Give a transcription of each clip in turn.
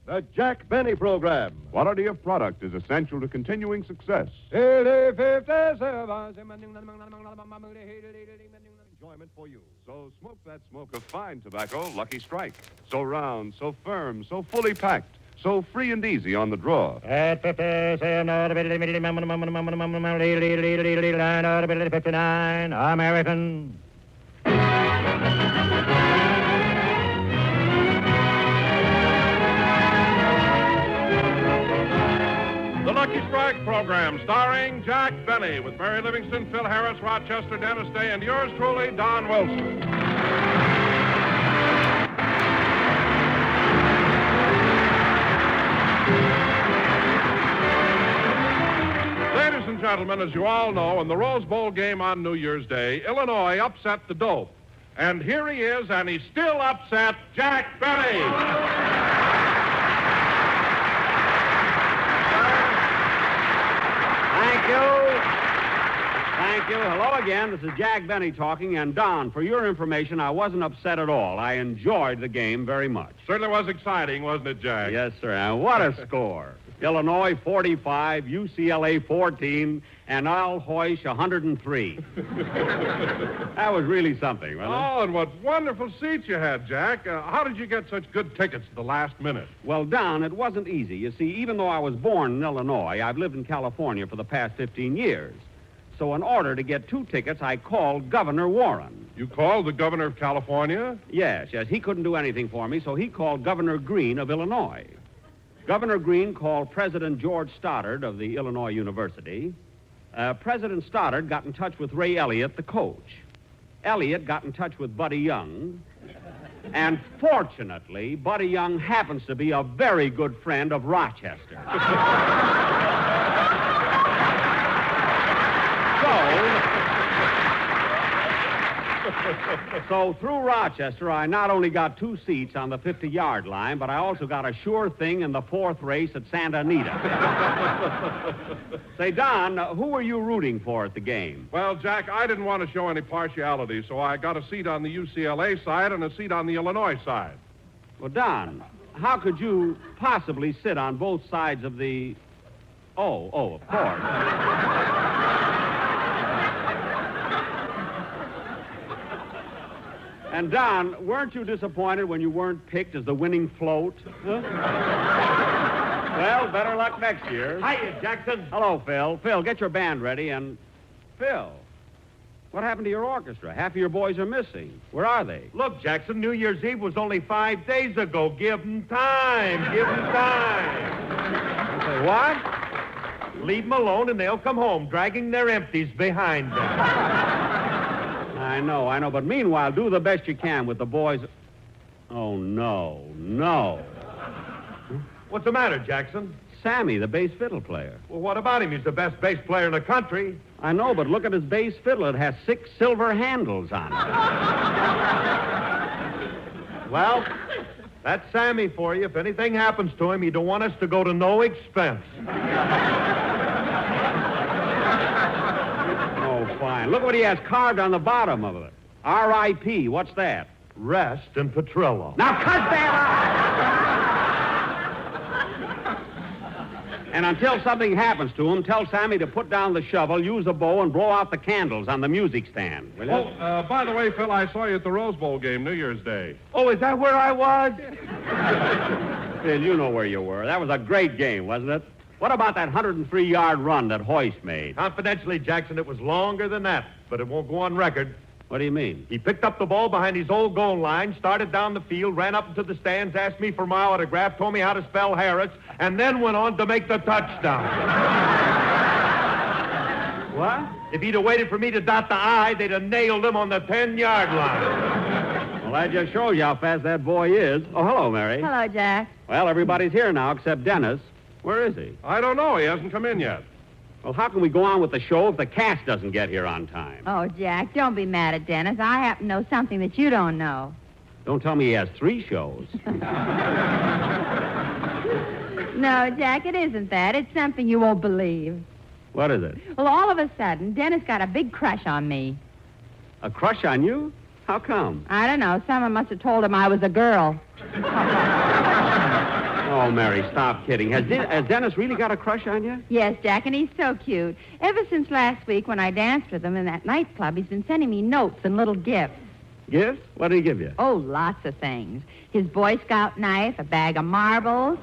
The Jack Benny Program. Quality of product is essential to continuing success. Enjoyment for you. So smoke that smoke of fine tobacco, Lucky Strike. So round, so firm, so fully packed, so free and easy on the draw. At 59, American. The Lucky Strike program, starring Jack Benny, with Mary Livingston, Phil Harris, Rochester, Dennis Day, and yours truly, Don Wilson. Ladies and gentlemen, as you all know, in the Rose Bowl game on New Year's Day, Illinois upset the Dope. And here he is, and he's still upset, Jack Benny. Thank you. Hello again. This is Jack Benny talking. And Don, for your information, I wasn't upset at all. I enjoyed the game very much. Certainly was exciting, wasn't it, Jack? Yes, sir. And what a score. Illinois 45, UCLA 14, and Al Hoysh 103. That was really something, wasn't it? Oh, and what wonderful seats you had, Jack. How did you get such good tickets at the last minute? Well, Don, it wasn't easy. You see, even though I was born in Illinois, I've lived in California for the past 15 years. So in order to get 2 tickets, I called Governor Warren. You called the governor of California? Yes. He couldn't do anything for me, so he called Governor Green of Illinois. Governor Green called President George Stoddard of the Illinois University. President Stoddard got in touch with Ray Elliott, the coach. Elliott got in touch with Buddy Young. And fortunately, Buddy Young happens to be a very good friend of Rochester. So through Rochester, I not only got 2 seats on the 50-yard line, but I also got a sure thing in the 4th race at Santa Anita. Say, Don, who were you rooting for at the game? Well, Jack, I didn't want to show any partiality, so I got a seat on the UCLA side and a seat on the Illinois side. Well, Don, how could you possibly sit on both sides of the... Oh, of course. And, Don, weren't you disappointed when you weren't picked as the winning float? Huh? Well, better luck next year. Hiya, Jackson. Hello, Phil. Phil, get your band ready and... Phil, what happened to your orchestra? Half of your boys are missing. Where are they? Look, Jackson, New Year's Eve was only 5 days ago. Give them time. Give them time. You say what? Leave them alone and they'll come home, dragging their empties behind them. I know. But meanwhile, do the best you can with the boys. Oh, no. What's the matter, Jackson? Sammy, the bass fiddle player. Well, what about him? He's the best bass player in the country. I know, but look at his bass fiddle. It has 6 silver handles on it. Well, that's Sammy for you. If anything happens to him, he don't want us to go to no expense. Fine. Look what he has carved on the bottom of it. R.I.P. What's that? Rest in Petrillo. Now cut that out! And until something happens to him, tell Sammy to put down the shovel, use a bow, and blow out the candles on the music stand. Will you? Oh, by the way, Phil, I saw you at the Rose Bowl game New Year's Day. Oh, is that where I was? Phil, you know where you were. That was a great game, wasn't it? What about that 103-yard run that Hoysh made? Confidentially, Jackson, it was longer than that, but it won't go on record. What do you mean? He picked up the ball behind his old goal line, started down the field, ran up into the stands, asked me for my autograph, told me how to spell Harris, and then went on to make the touchdown. What? If he'd have waited for me to dot the I, they'd have nailed him on the 10-yard line. Well, that just shows you how fast that boy is. Oh, hello, Mary. Hello, Jack. Well, everybody's here now except Dennis. Where is he? I don't know. He hasn't come in yet. Well, how can we go on with the show if the cast doesn't get here on time? Oh, Jack, don't be mad at Dennis. I happen to know something that you don't know. Don't tell me he has 3 shows. No, Jack, it isn't that. It's something you won't believe. What is it? Well, all of a sudden, Dennis got a big crush on me. A crush on you? How come? I don't know. Someone must have told him I was a girl. Oh, Oh, Mary, stop kidding. Has Dennis really got a crush on you? Yes, Jack, and he's so cute. Ever since last week when I danced with him in that nightclub, he's been sending me notes and little gifts. Gifts? What did he give you? Oh, lots of things. His Boy Scout knife, a bag of marbles,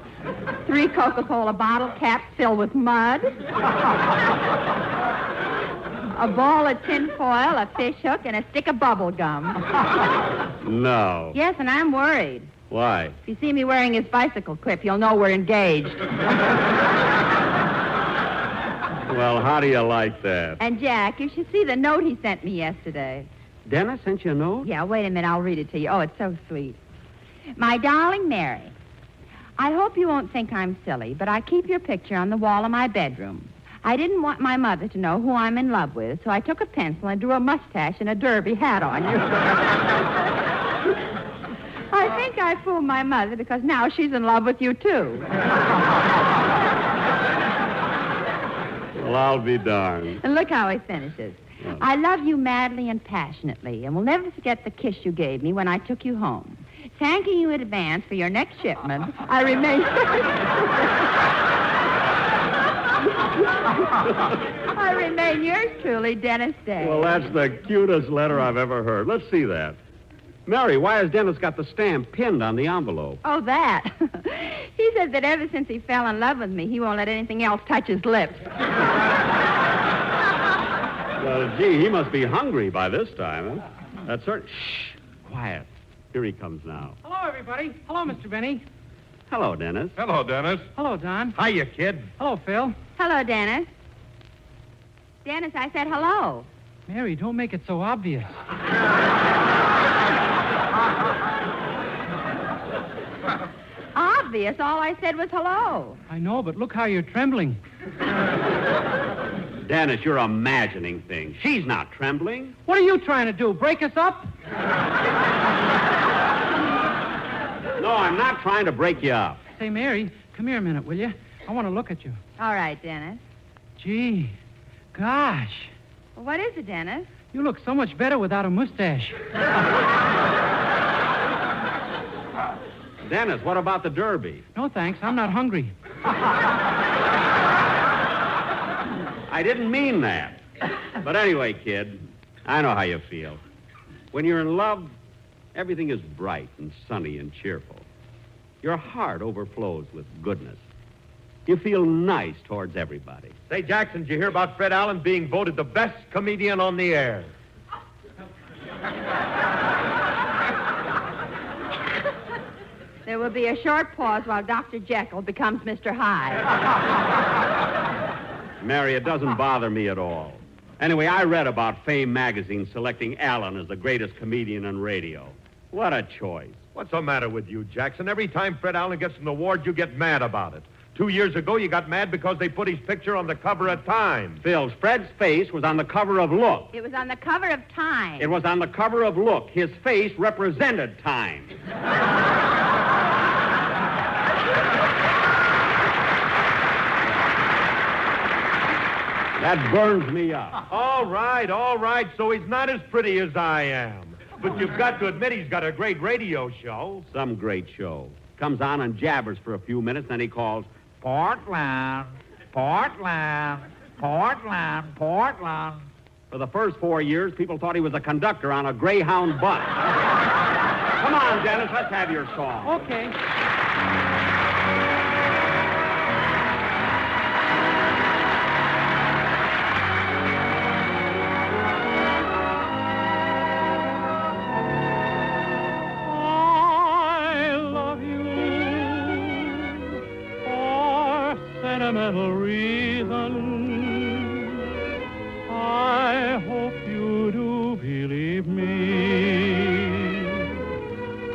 3 Coca-Cola bottle caps filled with mud, a ball of tin foil, a fish hook, and a stick of bubble gum. No. Yes, and I'm worried. Why? If you see me wearing his bicycle clip, you'll know we're engaged. Well, how do you like that? And, Jack, you should see the note he sent me yesterday. Dennis sent you a note? Yeah, wait a minute. I'll read it to you. Oh, it's so sweet. My darling Mary, I hope you won't think I'm silly, but I keep your picture on the wall of my bedroom. I didn't want my mother to know who I'm in love with, so I took a pencil and drew a mustache and a derby hat on you. I think I fooled my mother because now she's in love with you, too. Well, I'll be darned. And look how he finishes. Oh. I love you madly and passionately, and will never forget the kiss you gave me when I took you home. Thanking you in advance for your next shipment, I remain... I remain yours truly, Dennis Day. Well, that's the cutest letter I've ever heard. Let's see that. Mary, why has Dennis got the stamp pinned on the envelope? Oh, that. He says that ever since he fell in love with me, he won't let anything else touch his lips. Well, gee, he must be hungry by this time, huh? That's certain. Shh, quiet. Here he comes now. Hello, everybody. Hello, Mr. Benny. Hello, Dennis. Hello, Dennis. Hello, Don. Hiya, kid. Hello, Phil. Hello, Dennis. Dennis, I said hello. Mary, don't make it so obvious. Obvious. All I said was hello. I know, but look how you're trembling. Dennis, you're imagining things. She's not trembling. What are you trying to do, break us up? No, I'm not trying to break you up. Say, Mary, come here a minute, will you? I want to look at you. All right, Dennis. Gee, gosh, Well, what is it, Dennis? you look so much better without a mustache. Dennis, what about the Derby? No, thanks. I'm not hungry. I didn't mean that. But anyway, kid, I know how you feel. When you're in love, everything is bright and sunny and cheerful. Your heart overflows with goodness. You feel nice towards everybody. Say, Jackson, did you hear about Fred Allen being voted the best comedian on the air? There will be a short pause while Dr. Jekyll becomes Mr. Hyde. Mary, it doesn't bother me at all. Anyway, I read about Fame magazine selecting Allen as the greatest comedian on radio. What a choice. What's the matter with you, Jackson? Every time Fred Allen gets an award, you get mad about it. 2 years ago, you got mad because they put his picture on the cover of Time. Phil, Fred's face was on the cover of Look. It was on the cover of Time. It was on the cover of Look. His face represented Time. That burns me up. All right. So he's not as pretty as I am. But you've got to admit he's got a great radio show. Some great show. Comes on and jabbers for a few minutes, then he calls, Portland, Portland, Portland, Portland. For the first 4 years, people thought he was a conductor on a Greyhound bus. Come on, Dennis, let's have your song. Okay. Sentimental reason, I hope you do believe me.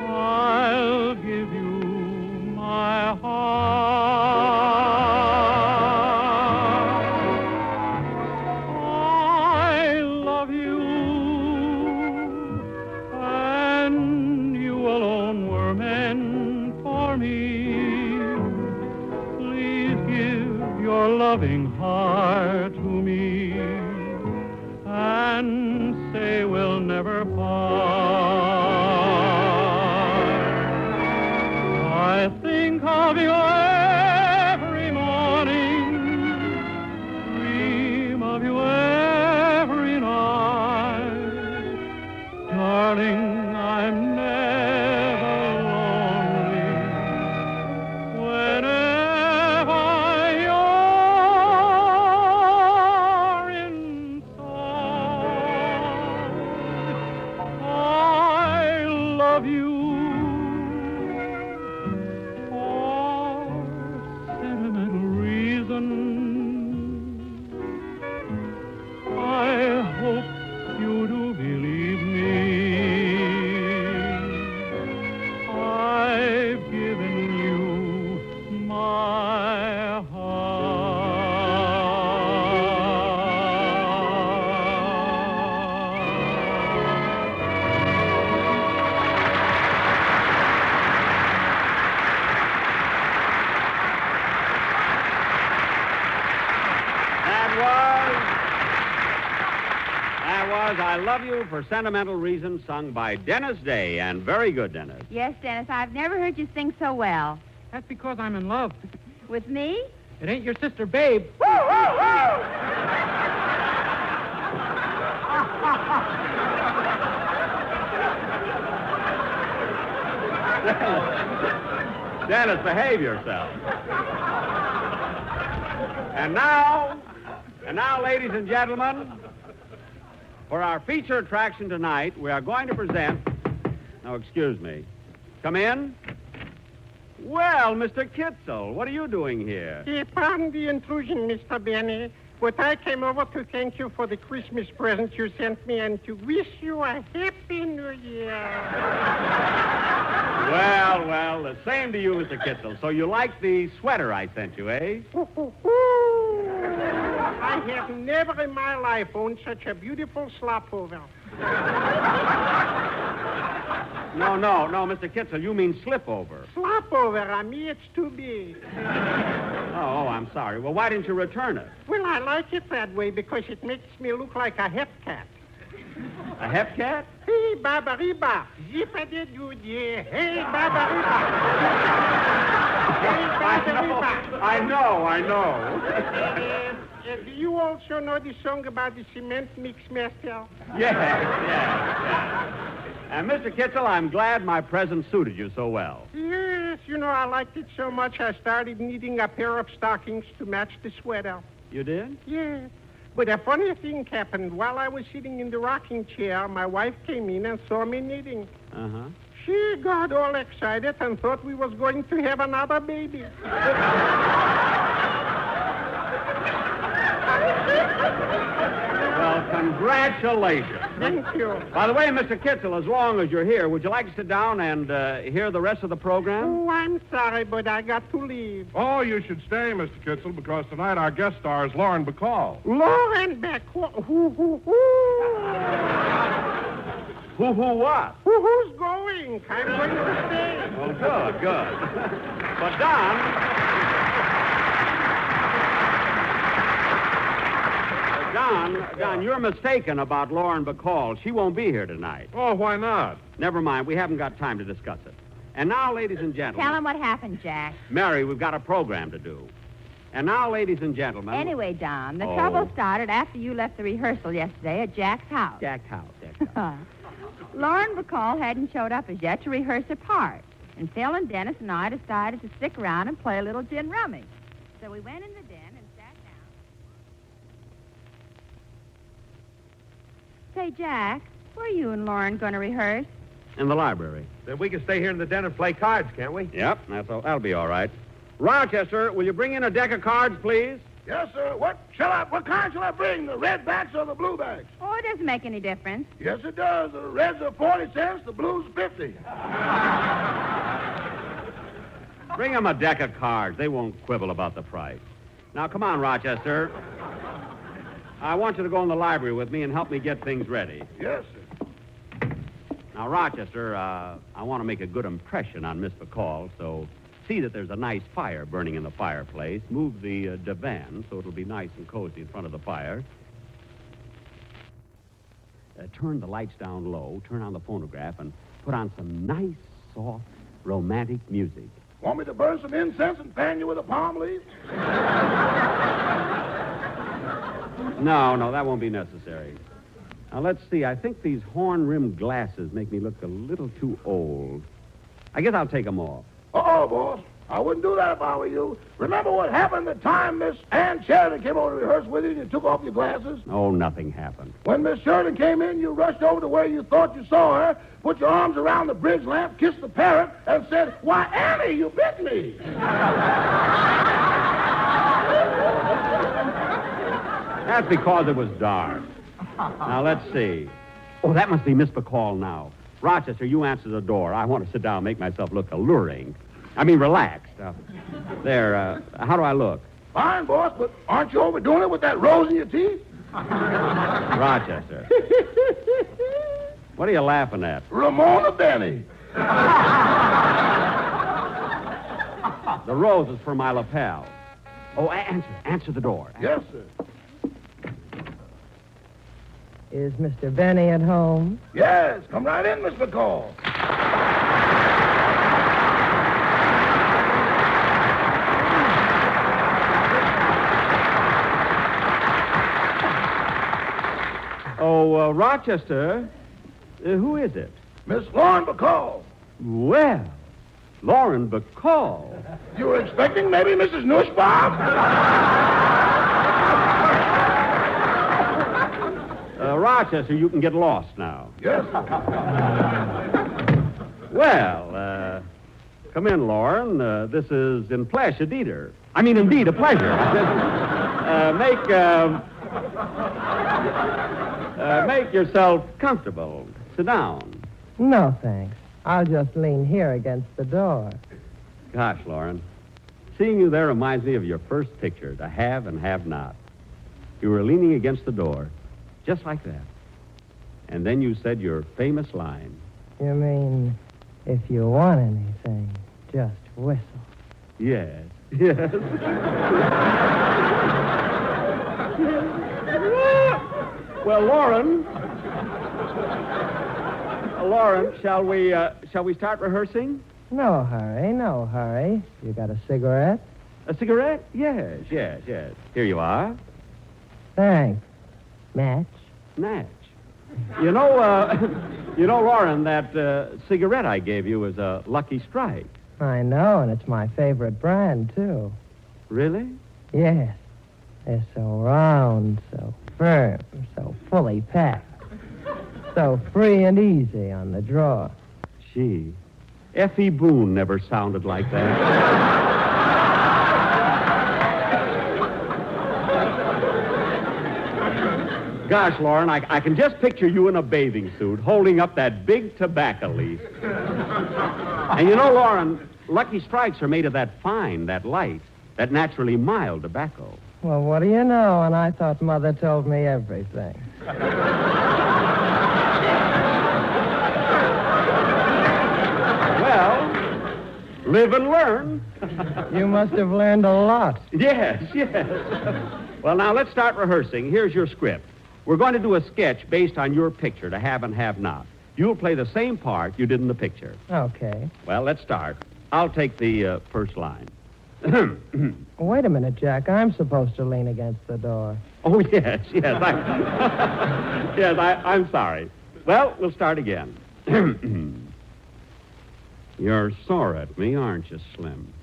I'll give you my heart. I love you, and you alone were meant for me. Your loving heart to me, and say we'll never part. I think of your was I Love You for Sentimental Reasons, sung by Dennis Day, and very good, Dennis. Yes, Dennis, I've never heard you sing so well. That's because I'm in love. With me? It ain't your sister, Babe. Dennis, behave yourself. And now, ladies and gentlemen, for our feature attraction tonight, we are going to present... Oh, excuse me. Come in. Well, Mr. Kitzel, what are you doing here? Pardon the intrusion, Mr. Benny, but I came over to thank you for the Christmas present you sent me and to wish you a happy New Year. Well, the same to you, Mr. Kitzel. So you like the sweater I sent you, eh? I have never in my life owned such a beautiful slopover. No, Mr. Kitzel, you mean slipover. Slopover, on me it's too big. Oh, I'm sorry. Well, why didn't you return it? Well, I like it that way because it makes me look like a hep cat. A hep cat? Hey, Baba Reba, zip-a-did-doo-dee. Hey, Baba Reba. Hey, Baba Reba. I know. Do you also know the song about the cement mix master? Yes. And Mr. Kitzel, I'm glad my present suited you so well. Yes, I liked it so much I started needing a pair of stockings to match the sweater. You did? Yes. But a funny thing happened. While I was sitting in the rocking chair, my wife came in and saw me knitting. Uh-huh. She got all excited and thought we was going to have another baby. Well, congratulations. Thank you. By the way, Mr. Kitzel, as long as you're here, would you like to sit down and hear the rest of the program? Oh, I'm sorry, but I got to leave. Oh, you should stay, Mr. Kitzel, because tonight our guest star is Lauren Bacall. Lauren Bacall. Who? Who what? Who's going? I'm going to stay. Well, good. But, Don, you're mistaken about Lauren Bacall. She won't be here tonight. Oh, why not? Never mind. We haven't got time to discuss it. And now, ladies and gentlemen... Tell him what happened, Jack. Mary, we've got a program to do. And now, ladies and gentlemen... Anyway, Don, the trouble started after you left the rehearsal yesterday at Jack's house. Jack's house. Lauren Bacall hadn't showed up as yet to rehearse her part. And Phil and Dennis and I decided to stick around and play a little gin rummy. So we went in the den and sat down. Say, Jack, where are you and Lauren going to rehearse? In the library. Then we can stay here in the den and play cards, can't we? Yep, that'll be all right. Rochester, will you bring in a deck of cards, please? Yes, sir. What kind shall I bring? The red backs or the blue backs? Oh, it doesn't make any difference. Yes, it does. The reds are 40 cents, the blues 50. Bring them a deck of cards. They won't quibble about the price. Now, come on, Rochester. I want you to go in the library with me and help me get things ready. Yes, sir. Now, Rochester, I want to make a good impression on Miss Bacall, so see that there's a nice fire burning in the fireplace. Move the divan so it'll be nice and cozy in front of the fire. Turn the lights down low, turn on the phonograph, and put on some nice, soft, romantic music. Want me to burn some incense and fan you with a palm leaf? No, that won't be necessary. Now, let's see. I think these horn-rimmed glasses make me look a little too old. I guess I'll take them off. Uh-oh, boss. I wouldn't do that if I were you. Remember what happened the time Miss Ann Sheridan came over to rehearse with you and you took off your glasses? Oh, nothing happened. When Miss Sheridan came in, you rushed over to where you thought you saw her, put your arms around the bridge lamp, kissed the parrot, and said, "Why, Annie, you bit me." That's because it was dark. Now, let's see. Oh, that must be Miss Bacall now. Rochester, you answer the door. I want to sit down and make myself look alluring. Relaxed. There, how do I look? Fine, boss, but aren't you overdoing it with that rose in your teeth? Rochester. What are you laughing at? Ramona Benny. The rose is for my lapel. Oh, answer the door. Yes, sir. Is Mr. Benny at home? Yes, come right in, Miss Bacall. Oh, Rochester, who is it? Miss Lauren Bacall. Well, Lauren Bacall. You were expecting maybe Mrs. Nussbaum? Rochester, you can get lost now. Yes. Well, come in, Lauren. This is in flesh a deeder. I mean, indeed, a pleasure. Make yourself comfortable. Sit down. No, thanks. I'll just lean here against the door. Gosh, Lauren, seeing you there reminds me of your first picture, To Have and Have Not. You were leaning against the door, just like that. And then you said your famous line. You mean, if you want anything, just whistle. Yes, yes. Well, Lauren, shall we start rehearsing? No hurry, no hurry. You got a cigarette? A cigarette? Yes. Here you are. Thanks. Match? Natch. You know, Lauren, that cigarette I gave you is a Lucky Strike. I know, and it's my favorite brand, too. Really? Yes. They're so round, so firm, so fully packed. So free and easy on the draw. Gee, F.E. Boone never sounded like that. Gosh, Lauren, I can just picture you in a bathing suit holding up that big tobacco leaf. And you know, Lauren, Lucky Strikes are made of that fine, that light, that naturally mild tobacco. Well, what do you know? And I thought Mother told me everything. Well, live and learn. You must have learned a lot. Yes. Well, now let's start rehearsing. Here's your script. We're going to do a sketch based on your picture, To Have and Have Not. You'll play the same part you did in the picture. Okay. Well, let's start. I'll take the first line. Wait a minute, Jack. I'm supposed to lean against the door. Oh, yes. I'm sorry. Well, we'll start again. You're sore at me, aren't you, Slim?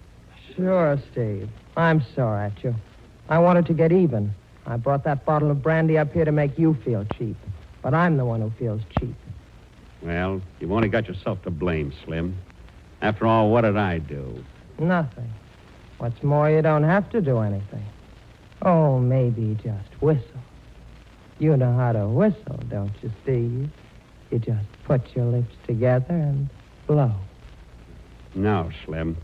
Sure, Steve. I'm sore at you. I wanted to get even. I brought that bottle of brandy up here to make you feel cheap. But I'm the one who feels cheap. Well, you've only got yourself to blame, Slim. After all, what did I do? Nothing. What's more, you don't have to do anything. Oh, maybe just whistle. You know how to whistle, don't you, Steve? You just put your lips together and blow. No, Slim.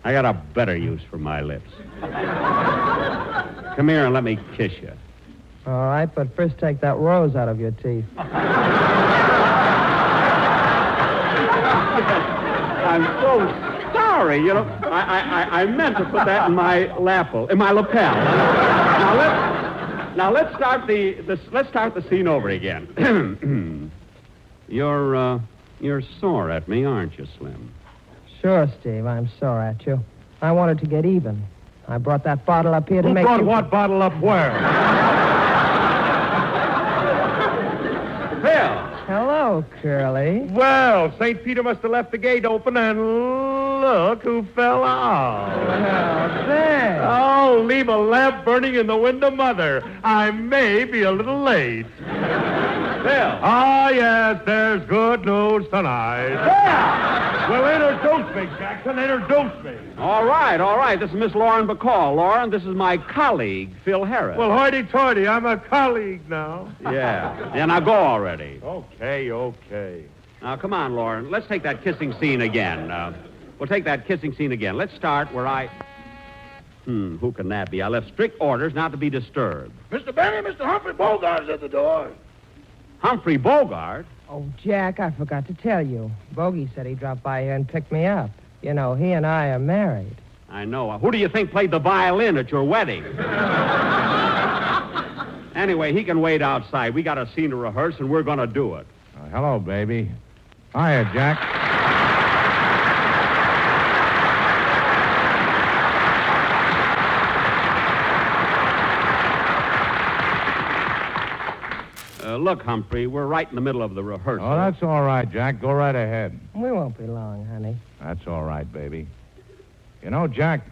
I got a better use for my lips. Come here and let me kiss you. All right, but first take that rose out of your teeth. I'm so sorry. You know, I meant to put that in my lapel, in my lapel. Now let's start the scene over again. You're sore at me, aren't you, Slim? Sure, Steve, I'm sore at you. I wanted to get even. I brought that bottle up here to make brought you... what bottle up where? Phil! Hello, Curly. Well, St. Peter must have left the gate open, and look who fell out. Oh, thanks. Oh, leave a lamp burning in the window, Mother. I may be a little late. Phil! Ah, yes, there's good news tonight. Phil! Well, introduce me, Jackson. Introduce me. All right. This is Miss Lauren Bacall. Lauren, this is my colleague, Phil Harris. Well, hoity-toity, I'm a colleague now. Yeah, now go already. Okay. Now, come on, Lauren. Let's take that kissing scene again. We'll take that kissing scene again. Let's start where I... who can that be? I left strict orders not to be disturbed. Mr. Benny, Mr. Humphrey Bogart's at the door. Humphrey Bogart? Oh, Jack, I forgot to tell you. Bogey said he dropped by here and picked me up. You know, he and I are married. I know. Who do you think played the violin at your wedding? Anyway, he can wait outside. We got a scene to rehearse, and we're going to do it. Hello, baby. Hiya, Jack. Look, Humphrey, we're right in the middle of the rehearsal. Oh, that's all right, Jack. Go right ahead. We won't be long, honey. That's all right, baby. You know, Jack,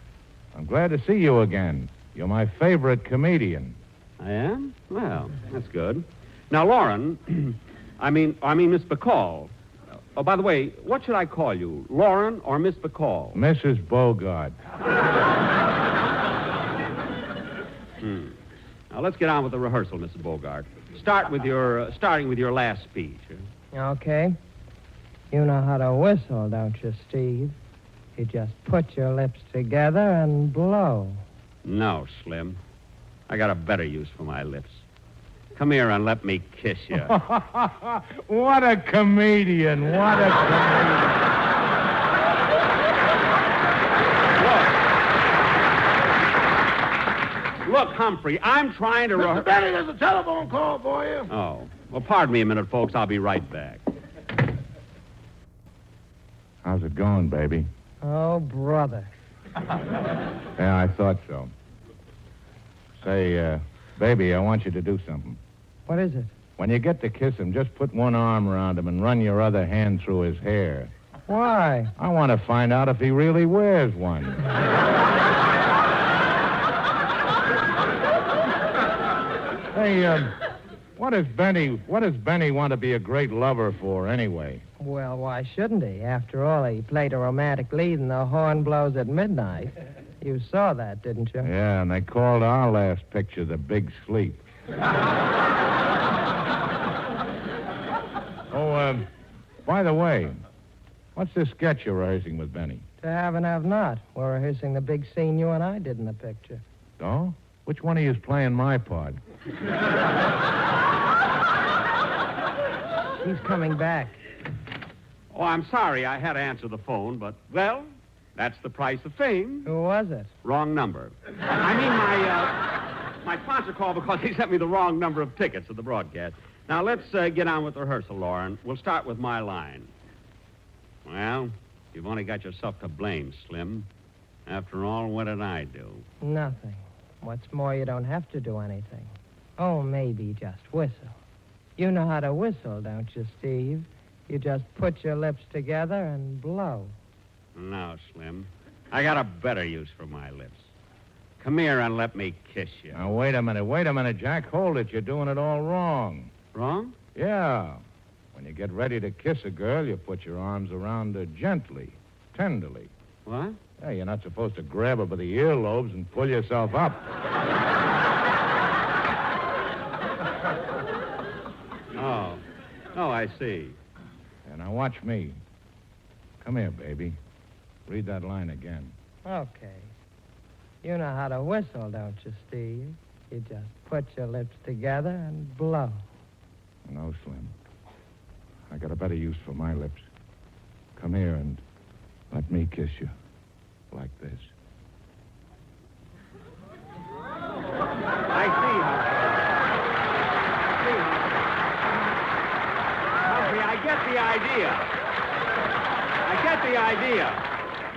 I'm glad to see you again. You're my favorite comedian. I am? Well, that's good. Now, Lauren, I mean, Miss Bacall. Oh, by the way, what should I call you, Lauren or Miss Bacall? Mrs. Bogart. Now, let's get on with the rehearsal, Mrs. Bogart. Starting with your last speech. Okay. You know how to whistle, don't you, Steve? You just put your lips together and blow. No, Slim. I got a better use for my lips. Come here and let me kiss you. What a comedian. What a comedian. Look, Humphrey, I'm trying to... Mr. Benny, there's a telephone call for you. Oh. Well, pardon me a minute, folks. I'll be right back. How's it going, baby? Oh, brother. Yeah, I thought so. Say, baby, I want you to do something. What is it? When you get to kiss him, just put one arm around him and run your other hand through his hair. Why? I want to find out if he really wears one. Hey, what does Benny want to be a great lover for, anyway? Well, why shouldn't he? After all, he played a romantic lead in The Horn Blows at Midnight. You saw that, didn't you? Yeah, and they called our last picture The Big Sleep. Oh, by the way, what's this sketch you're rehearsing with Benny? To have and have not. We're rehearsing the big scene you and I did in the picture. Oh? Which one of you is playing my part? He's coming back. Oh, I'm sorry I had to answer the phone, but, well, that's the price of fame. Who was it? Wrong number. I mean, my sponsor called because he sent me the wrong number of tickets to the broadcast. Now, let's get on with the rehearsal, Lauren. We'll start with my line. Well, you've only got yourself to blame, Slim. After all, what did I do? Nothing. What's more, you don't have to do anything. Oh, maybe just whistle. You know how to whistle, don't you, Steve? You just put your lips together and blow. No, Slim. I got a better use for my lips. Come here and let me kiss you. Now, wait a minute, Jack. Hold it. You're doing it all wrong. Wrong? Yeah. When you get ready to kiss a girl, you put your arms around her gently, tenderly. What? Yeah, you're not supposed to grab her by the earlobes and pull yourself up. Oh, I see. And now watch me. Come here, baby. Read that line again. Okay. You know how to whistle, don't you, Steve? You just put your lips together and blow. No, Slim. I got a better use for my lips. Come here and let me kiss you. Like this. I see, Humphrey. I get the idea.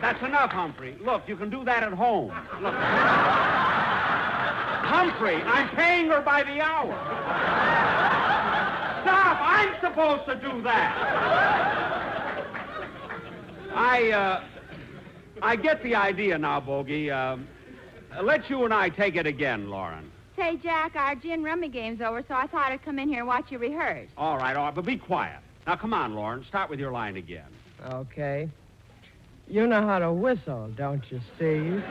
That's enough, Humphrey. Look, you can do that at home. Look. Humphrey, I'm paying her by the hour. Stop! I'm supposed to do that. I get the idea now, Bogey. Let you and I take it again, Lauren. Say, Jack, our gin rummy game's over, so I thought I'd come in here and watch you rehearse. All right, but be quiet. Now, come on, Lauren. Start with your line again. Okay. You know how to whistle, don't you, Steve?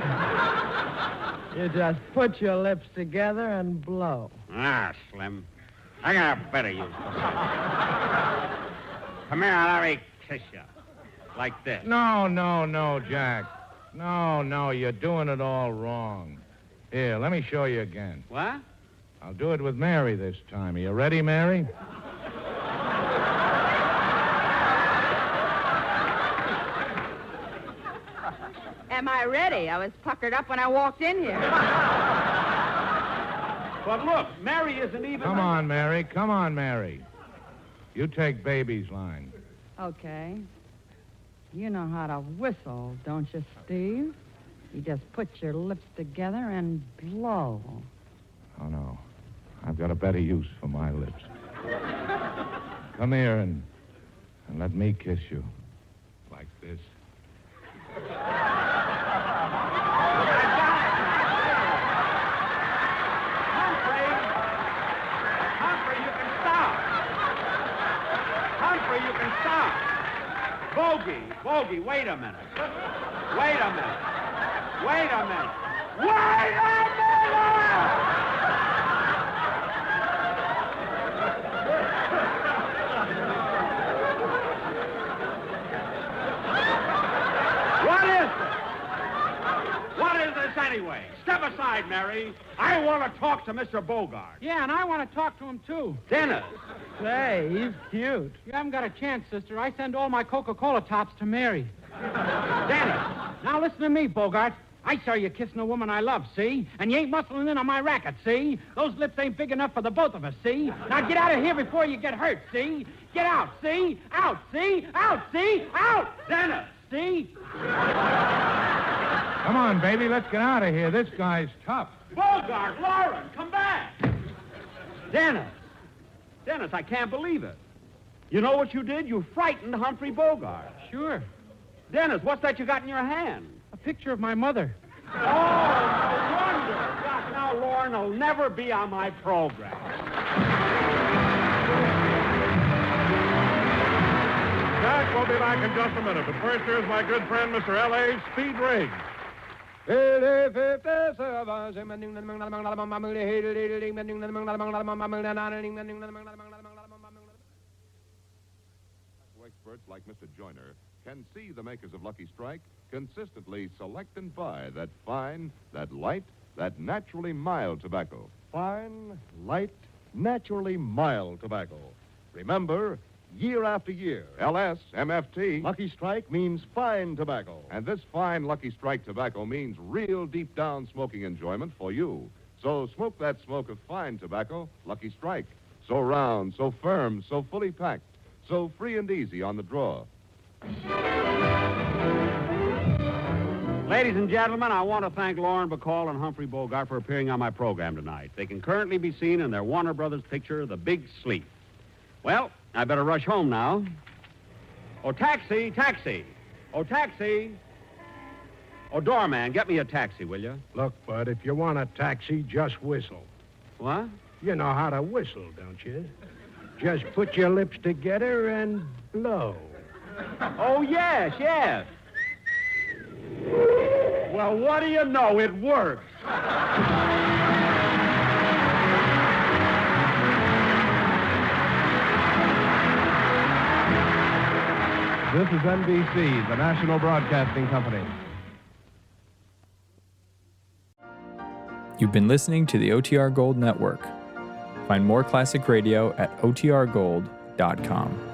You just put your lips together and blow. Ah, Slim. I got a better use for it. Come here, let me kiss you. Like this. No, Jack. No, you're doing it all wrong. Here, let me show you again. What? I'll do it with Mary this time. Are you ready, Mary? Am I ready? I was puckered up when I walked in here. But look, Mary isn't even... Come on, Mary. Come on, Mary. You take baby's line. Okay. You know how to whistle, don't you, Steve? You just put your lips together and blow. Oh, no. I've got a better use for my lips. Come here and let me kiss you. Like this. Humphrey, you can stop. Humphrey, you can stop. Bogey, wait a minute. Wait a minute. Wait a minute. Wait a minute! What is this? What is this anyway? Step aside, Mary. I want to talk to Mr. Bogart. Yeah, and I want to talk to him, too. Dennis. Say, he's cute. You haven't got a chance, sister. I send all my Coca-Cola tops to Mary. Dennis. Now listen to me, Bogart. I saw you kissing a woman I love, see? And you ain't muscling in on my racket, see? Those lips ain't big enough for the both of us, see? Now get out of here before you get hurt, see? Get out, see? Out, see? Out, see? Out! Dennis. See? Come on, baby. Let's get out of here. This guy's tough. Bogart, Lauren, come back. Dennis, I can't believe it. You know what you did? You frightened Humphrey Bogart. Sure. Dennis, what's that you got in your hand? A picture of my mother. Oh, no wonder. Gosh, now Lauren will never be on my program. Jack, we'll be back in just a minute. But first, here's my good friend, Mr. L.A. Speed Riggs. Experts like Mr. Joyner can see the makers of Lucky Strike consistently select and buy that fine, that light, that naturally mild tobacco. Fine, light, naturally mild tobacco. Remember, year after year, LS, MFT. Lucky Strike means fine tobacco. And this fine Lucky Strike tobacco means real deep down smoking enjoyment for you. So smoke that smoke of fine tobacco, Lucky Strike. So round, so firm, so fully packed, so free and easy on the draw. Ladies and gentlemen, I want to thank Lauren Bacall and Humphrey Bogart for appearing on my program tonight. They can currently be seen in their Warner Brothers picture, The Big Sleep. Well, I better rush home now. Oh, taxi, taxi. Oh, taxi. Oh, doorman, get me a taxi, will you? Look, Bud, if you want a taxi, just whistle. What? You know how to whistle, don't you? Just put your lips together and blow. Oh, yes, yes. Well, what do you know? It works. This is NBC, the National Broadcasting Company. You've been listening to the OTR Gold Network. Find more classic radio at otrgold.com.